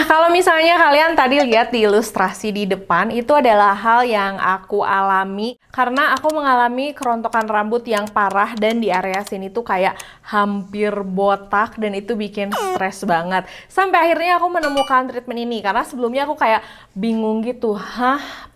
kalau misalnya kalian tadi lihat di ilustrasi di depan, itu adalah hal yang aku alami karena aku mengalami kerontokan rambut yang parah dan di area sini tuh kayak hampir botak dan itu bikin stres banget. Sampai akhirnya aku menemukan treatment ini karena sebelumnya aku kayak bingung gitu,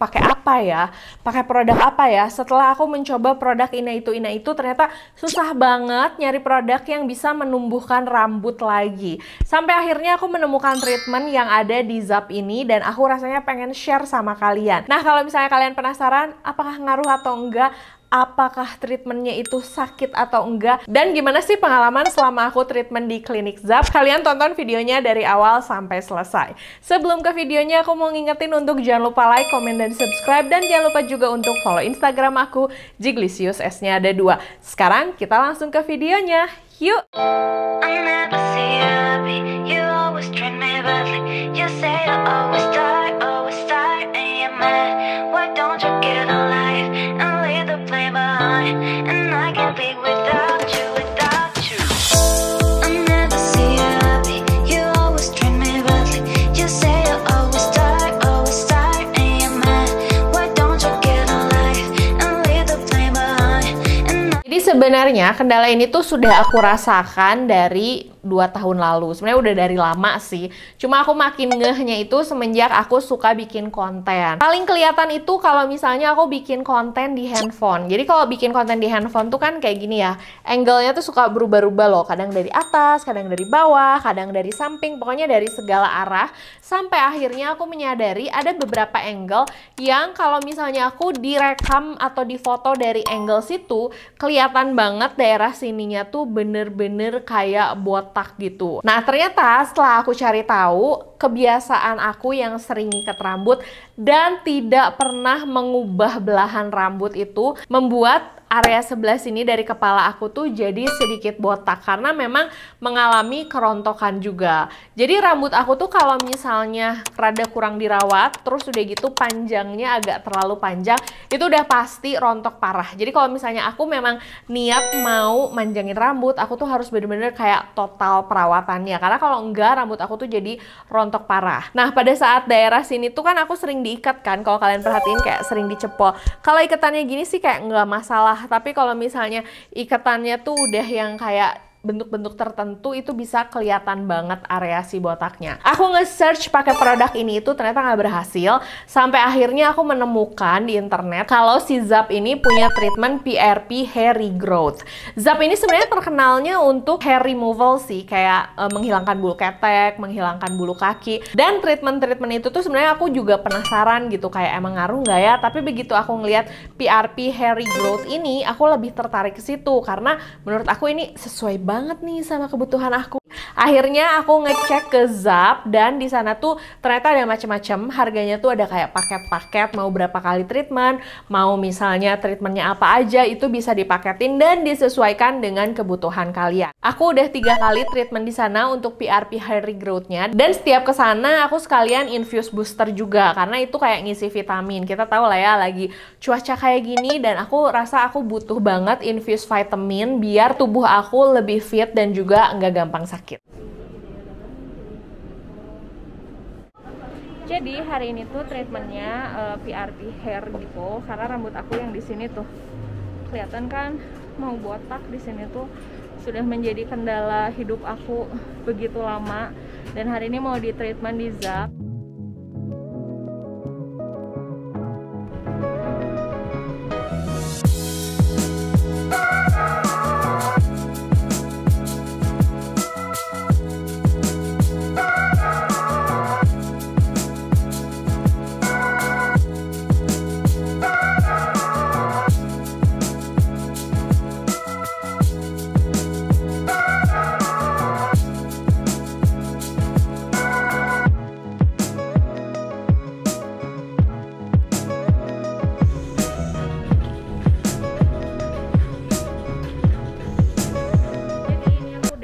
pakai apa ya? Pakai produk apa ya? Setelah aku mencoba produk ini itu, ternyata susah banget nyari produk yang bisa menumbuhkan rambut lagi. Sampai akhirnya aku menemukan treatment yang ada di Zap ini dan aku rasanya pengen share sama kalian. Nah, kalau misalnya kalian penasaran apakah ngaruh atau enggak, apakah treatmentnya itu sakit atau enggak, dan gimana sih pengalaman selama aku treatment di klinik Zap, kalian tonton videonya dari awal sampai selesai. Sebelum ke videonya, aku mau ngingetin untuk jangan lupa like, comment, dan subscribe, dan jangan lupa juga untuk follow Instagram aku, Jiglisius, S-nya ada 2. Sekarang kita langsung ke videonya, yuk! Sebenarnya kendala ini tuh sudah aku rasakan dari 2 tahun lalu. Sebenarnya udah dari lama sih. Cuma aku makin ngehnya itu semenjak aku suka bikin konten. Paling kelihatan itu kalau misalnya aku bikin konten di handphone. Jadi kalau bikin konten di handphone tuh kan kayak gini ya. Angle-nya tuh suka berubah-ubah loh. Kadang dari atas, kadang dari bawah, kadang dari samping. Pokoknya dari segala arah. Sampai akhirnya aku menyadari ada beberapa angle yang kalau misalnya aku direkam atau difoto dari angle situ, kelihatan banget daerah sininya tuh bener-bener kayak botak gitu. Nah, ternyata setelah aku cari tahu, kebiasaan aku yang sering ngikat rambut dan tidak pernah mengubah belahan rambut itu membuat area sebelah sini dari kepala aku tuh jadi sedikit botak karena memang mengalami kerontokan juga. Jadi rambut aku tuh kalau misalnya rada kurang dirawat, terus udah gitu panjangnya agak terlalu panjang, itu udah pasti rontok parah. Jadi kalau misalnya aku memang niat mau manjangin rambut, aku tuh harus bener-bener kayak total perawatannya. Karena kalau enggak, rambut aku tuh jadi rontok parah. Nah, pada saat daerah sini tuh kan aku sering diikat kan, kalau kalian perhatiin kayak sering dicepol. Kalau ikatannya gini sih kayak nggak masalah. Tapi kalau misalnya ikatannya tuh udah yang kayak bentuk-bentuk tertentu, itu bisa kelihatan banget area si botaknya. Aku nge-search pakai produk ini itu ternyata nggak berhasil. Sampai akhirnya aku menemukan di internet kalau si Zap ini punya treatment PRP hair regrowth. Zap ini sebenarnya terkenalnya untuk hair removal sih, kayak menghilangkan bulu ketek, menghilangkan bulu kaki. Dan treatment-treatment itu tuh sebenarnya aku juga penasaran gitu, kayak emang ngaruh nggak ya? Tapi begitu aku ngeliat PRP hair regrowth ini, aku lebih tertarik ke situ karena menurut aku ini sesuai banget nih sama kebutuhan aku. Akhirnya aku ngecek ke Zap dan di sana tuh ternyata ada macam-macam. Harganya tuh ada kayak paket-paket, mau berapa kali treatment, mau misalnya treatmentnya apa aja, itu bisa dipaketin dan disesuaikan dengan kebutuhan kalian. Aku udah 3 kali treatment di sana untuk PRP hair regrowth-nya, dan setiap ke sana aku sekalian infuse booster juga karena itu kayak ngisi vitamin. Kita tahu lah ya lagi cuaca kayak gini dan aku rasa aku butuh banget infuse vitamin biar tubuh aku lebih fit dan juga nggak gampang sakit. Jadi hari ini tuh treatmentnya PRP hair gitu, karena rambut aku yang di sini tuh kelihatan kan mau botak di sini tuh sudah menjadi kendala hidup aku begitu lama, dan hari ini mau di treatment di Zap.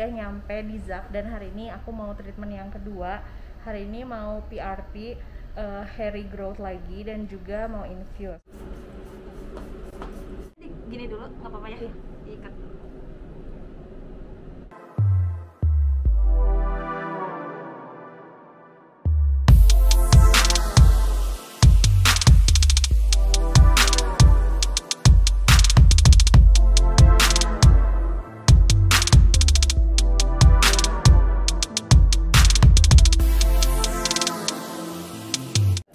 Nyampe di Zap dan hari ini aku mau treatment yang kedua. Hari ini mau PRP hair regrowth lagi dan juga mau infuse. Gini dulu, nggak apa-apa ya? Diikat.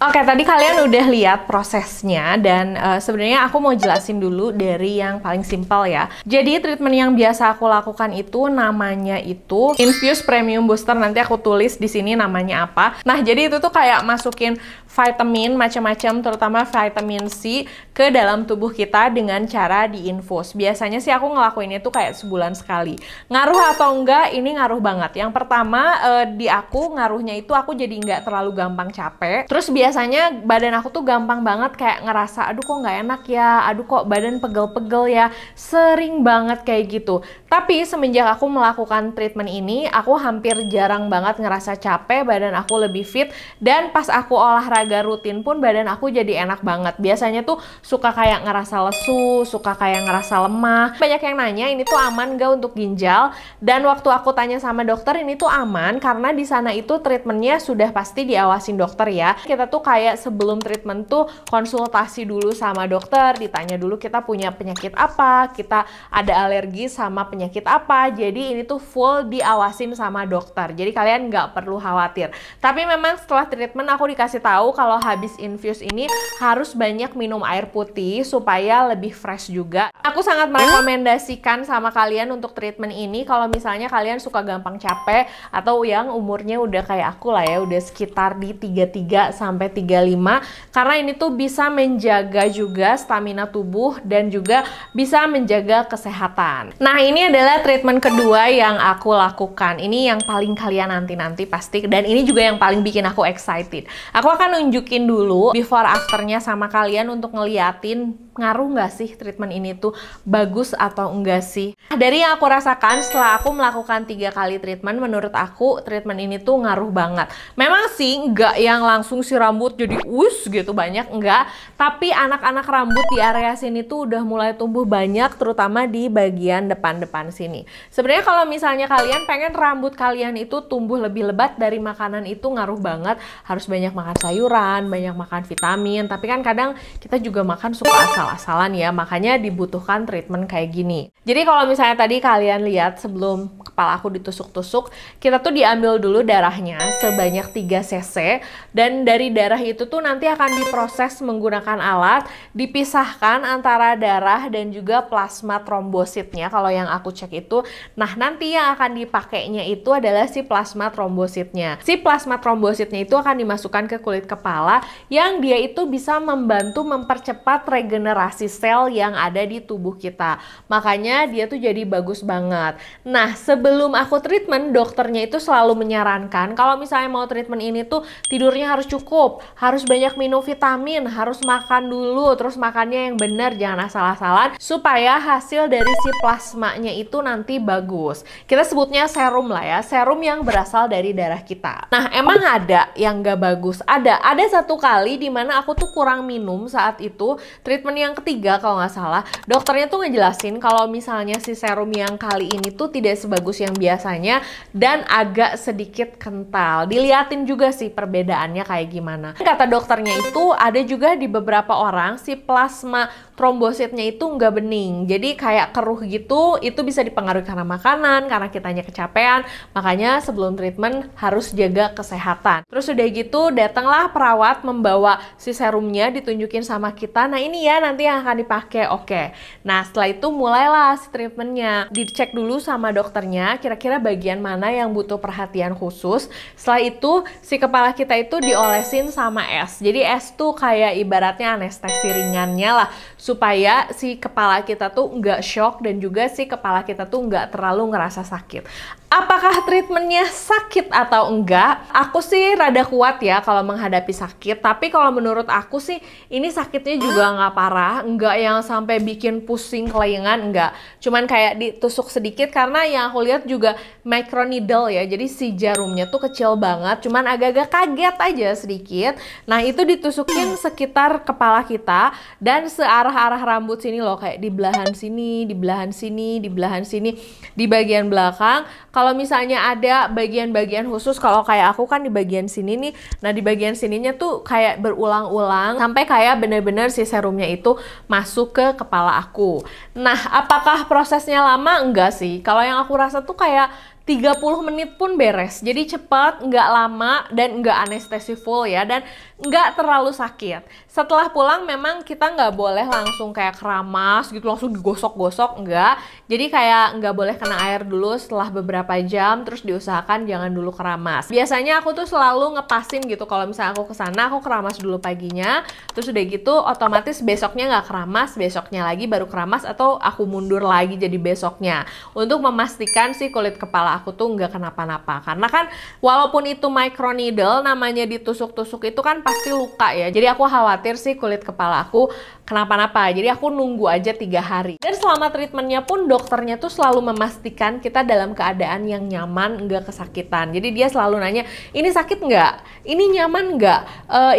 Oke, tadi kalian udah lihat prosesnya dan sebenarnya aku mau jelasin dulu dari yang paling simpel ya. Jadi treatment yang biasa aku lakukan itu namanya itu Infuse Premium Booster. Nanti aku tulis di sini namanya apa. Nah, jadi itu tuh kayak masukin vitamin macam-macam, terutama vitamin C ke dalam tubuh kita dengan cara diinfus. Biasanya sih aku ngelakuinnya tuh kayak sebulan sekali. Ngaruh atau enggak? Ini ngaruh banget. Yang pertama di aku ngaruhnya itu aku jadi nggak terlalu gampang capek. Terus biasanya badan aku tuh gampang banget kayak ngerasa aduh kok nggak enak ya, aduh kok badan pegel-pegel ya, sering banget kayak gitu. Tapi semenjak aku melakukan treatment ini, aku hampir jarang banget ngerasa capek, badan aku lebih fit, dan pas aku olahraga rutin pun badan aku jadi enak banget. Biasanya tuh suka kayak ngerasa lesu, suka kayak ngerasa lemah. Banyak yang nanya ini tuh aman gak untuk ginjal, dan waktu aku tanya sama dokter ini tuh aman karena di sana itu treatmentnya sudah pasti diawasin dokter ya. Kita tuh kayak sebelum treatment tuh konsultasi dulu sama dokter, ditanya dulu kita punya penyakit apa, kita ada alergi sama penyakit apa. Jadi ini tuh full diawasin sama dokter. Jadi kalian nggak perlu khawatir. Tapi memang setelah treatment aku dikasih tahu kalau habis infuse ini harus banyak minum air putih supaya lebih fresh juga. Aku sangat merekomendasikan sama kalian untuk treatment ini kalau misalnya kalian suka gampang capek atau yang umurnya udah kayak aku lah ya, udah sekitar di 33 sampai 35, karena ini tuh bisa menjaga juga stamina tubuh dan juga bisa menjaga kesehatan. Nah, ini adalah treatment kedua yang aku lakukan. Ini yang paling kalian nanti-nanti pasti, dan ini juga yang paling bikin aku excited. Aku akan nunjukin dulu before afternya sama kalian untuk ngeliatin ngaruh nggak sih treatment ini tuh, bagus atau enggak sih. Dari yang aku rasakan setelah aku melakukan 3 kali treatment, menurut aku treatment ini tuh ngaruh banget. Memang sih nggak yang langsung si rambut jadi gitu banyak, enggak. Tapi anak-anak rambut di area sini tuh udah mulai tumbuh banyak, terutama di bagian depan-depan sini. Sebenarnya kalau misalnya kalian pengen rambut kalian itu tumbuh lebih lebat dari makanan itu ngaruh banget. Harus banyak makan sayuran, banyak makan vitamin. Tapi kan kadang kita juga makan suka asal-asalan ya, makanya dibutuhkan treatment kayak gini. Jadi kalau misalnya tadi kalian lihat sebelum kepala aku ditusuk-tusuk, kita tuh diambil dulu darahnya sebanyak 3 cc, dan dari darah itu tuh nanti akan diproses menggunakan alat, dipisahkan antara darah dan juga plasma trombositnya kalau yang aku cek itu. Nah, nanti yang akan dipakainya itu adalah si plasma trombositnya. Si plasma trombositnya itu akan dimasukkan ke kulit kepala yang dia itu bisa membantu mempercepat regenerasi sel yang ada di tubuh kita. Makanya dia tuh jadi bagus banget. Nah, sebelum aku treatment, dokternya itu selalu menyarankan kalau misalnya mau treatment ini tuh tidurnya harus cukup, harus banyak minum vitamin, harus makan dulu, terus makannya yang benar, jangan asal-asalan, supaya hasil dari si plasmanya itu nanti bagus. Kita sebutnya serum lah ya, serum yang berasal dari darah kita. Nah, emang ada yang gak bagus? Ada satu kali dimana aku tuh kurang minum saat itu, treatment yang ketiga kalau nggak salah, dokternya tuh ngejelasin kalau misalnya si serum yang kali ini tuh tidak sebagus yang biasanya dan agak sedikit kental. Diliatin juga sih perbedaannya kayak gimana. Kata dokternya itu ada juga di beberapa orang si plasma trombositnya itu nggak bening, jadi kayak keruh gitu. Itu bisa dipengaruhi karena makanan, karena kitanya kecapean. Makanya sebelum treatment harus jaga kesehatan. Terus udah gitu datanglah perawat membawa si serumnya, ditunjukin sama kita. Nah, ini ya nanti yang akan dipakai. Oke. Nah, setelah itu mulailah si treatmentnya. Dicek dulu sama dokternya kira-kira bagian mana yang butuh perhatian khusus. Setelah itu si kepala kita itu diolesin sama es. Jadi es tuh kayak ibaratnya anestesi ringannya lah, supaya si kepala kita tuh nggak shock dan juga si kepala kita tuh nggak terlalu ngerasa sakit. Apakah treatmentnya sakit atau enggak? Aku sih rada kuat ya kalau menghadapi sakit, tapi kalau menurut aku sih ini sakitnya juga nggak parah, nggak yang sampai bikin pusing kelengan, enggak. Cuman kayak ditusuk sedikit karena yang aku lihat juga microneedle ya, jadi si jarumnya tuh kecil banget, cuman agak-agak kaget aja sedikit. Nah, itu ditusukin sekitar kepala kita dan searah-arah rambut sini loh, kayak di belahan sini, di belahan sini, di belahan sini, di bagian belakang. Kalau misalnya ada bagian-bagian khusus, kalau kayak aku kan di bagian sini nih, nah di bagian sininya tuh kayak berulang-ulang sampai kayak bener-bener si serumnya itu masuk ke kepala aku. Nah, apakah prosesnya lama? Enggak sih. Kalau yang aku rasa tuh kayak 30 menit pun beres. Jadi cepat, nggak lama, dan nggak anestesi full ya, dan nggak terlalu sakit. Setelah pulang memang kita nggak boleh langsung kayak keramas gitu, langsung digosok-gosok, nggak. Jadi kayak nggak boleh kena air dulu setelah beberapa jam, terus diusahakan jangan dulu keramas. Biasanya aku tuh selalu ngepasin gitu, kalau misalnya aku kesana, aku keramas dulu paginya, terus udah gitu otomatis besoknya nggak keramas, besoknya lagi baru keramas, atau aku mundur lagi jadi besoknya. Untuk memastikan si kulit kepala aku tuh nggak kenapa-napa, karena kan walaupun itu microneedle, namanya ditusuk-tusuk itu kan pasti luka ya. Jadi aku khawatir sih kulit kepala aku kenapa-napa, jadi aku nunggu aja 3 hari. Dan selama treatmentnya pun dokternya tuh selalu memastikan kita dalam keadaan yang nyaman, nggak kesakitan. Jadi dia selalu nanya, ini sakit nggak? Ini nyaman nggak?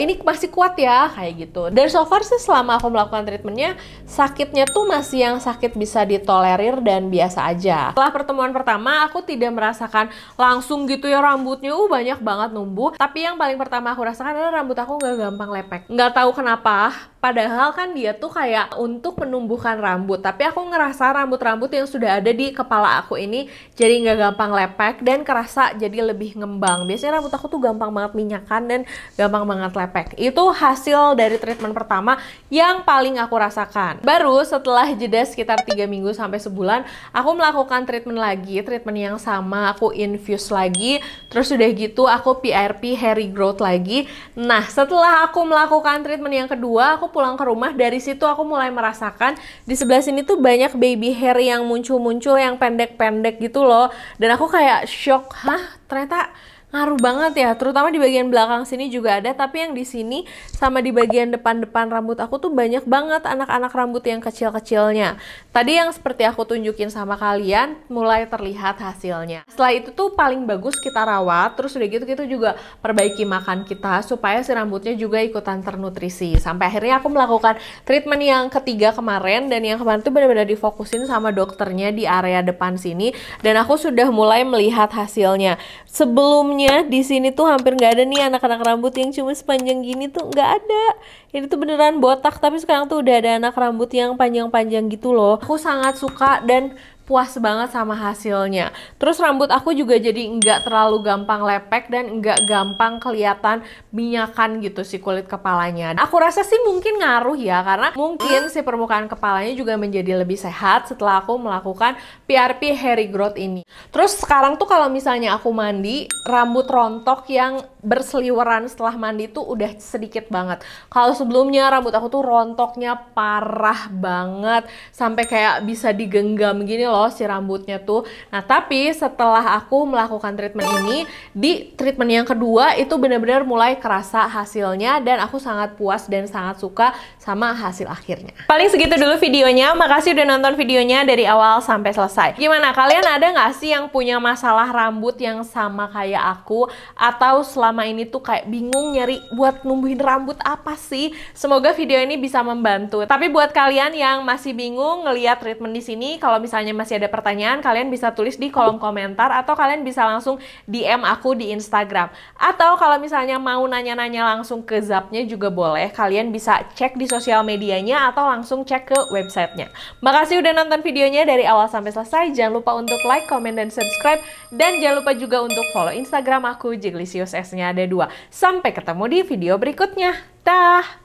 Ini masih kuat ya? Kayak gitu. Dan so far sih selama aku melakukan treatmentnya, sakitnya tuh masih yang sakit bisa ditolerir dan biasa aja. Setelah pertemuan pertama, aku tidak merasakan langsung gitu ya rambutnya banyak banget numbuh. Tapi yang paling pertama aku rasakan adalah rambut aku nggak gampang lepek. Nggak tahu kenapa, padahal kan dia tuh kayak untuk menumbuhkan rambut. Tapi aku ngerasa rambut-rambut yang sudah ada di kepala aku ini jadi nggak gampang lepek dan kerasa jadi lebih ngembang. Biasanya rambut aku tuh gampang banget minyakan dan gampang banget lepek. Itu hasil dari treatment pertama yang paling aku rasakan. Baru setelah jeda sekitar 3 minggu sampai sebulan, aku melakukan treatment lagi, treatment yang sama, aku infuse lagi, terus udah gitu aku PRP hair growth lagi. Nah, setelah aku melakukan treatment yang kedua, aku pulang ke rumah. Dari situ aku mulai merasakan di sebelah sini tuh banyak baby hair yang muncul-muncul, yang pendek-pendek gitu loh. Dan aku kayak shock, hah, ternyata ngaruh banget ya, terutama di bagian belakang sini juga ada, tapi yang di sini sama di bagian depan-depan rambut aku tuh banyak banget anak-anak rambut yang kecil-kecilnya. Tadi yang seperti aku tunjukin sama kalian, mulai terlihat hasilnya. Setelah itu tuh paling bagus kita rawat, terus udah gitu kita juga perbaiki makan kita supaya si rambutnya juga ikutan ternutrisi. Sampai akhirnya aku melakukan treatment yang ketiga kemarin, dan yang kemarin tuh benar-benar difokusin sama dokternya di area depan sini, dan aku sudah mulai melihat hasilnya. Sebelumnya di sini tuh hampir nggak ada nih anak-anak rambut yang cuma sepanjang gini, tuh nggak ada. Ini tuh beneran botak, tapi sekarang tuh udah ada anak rambut yang panjang-panjang gitu loh. Aku sangat suka dan puas banget sama hasilnya. Terus rambut aku juga jadi nggak terlalu gampang lepek dan nggak gampang kelihatan minyakan gitu si kulit kepalanya. Aku rasa sih mungkin ngaruh ya, karena mungkin si permukaan kepalanya juga menjadi lebih sehat setelah aku melakukan PRP hair growth ini. Terus sekarang tuh kalau misalnya aku mandi, rambut rontok yang berseliweran setelah mandi tuh udah sedikit banget. Kalau sebelumnya rambut aku tuh rontoknya parah banget, sampai kayak bisa digenggam gini loh si rambutnya tuh. Nah, tapi setelah aku melakukan treatment ini, di treatment yang kedua itu benar-benar mulai kerasa hasilnya, dan aku sangat puas dan sangat suka sama hasil akhirnya. Paling segitu dulu videonya. Makasih udah nonton videonya dari awal sampai selesai. Gimana, kalian ada nggak sih yang punya masalah rambut yang sama kayak aku, atau selama ini tuh kayak bingung nyari buat numbuhin rambut apa sih? Semoga video ini bisa membantu. Tapi buat kalian yang masih bingung ngelihat treatment di sini, kalau misalnya masih ada pertanyaan, kalian bisa tulis di kolom komentar, atau kalian bisa langsung DM aku di Instagram. Atau kalau misalnya mau nanya-nanya langsung ke Zapnya juga boleh. Kalian bisa cek di sosial medianya atau langsung cek ke websitenya. Makasih udah nonton videonya dari awal sampai selesai. Jangan lupa untuk like, comment, dan subscribe. Dan jangan lupa juga untuk follow Instagram aku, Jiglisius S-nya ada 2. Sampai ketemu di video berikutnya. Dah!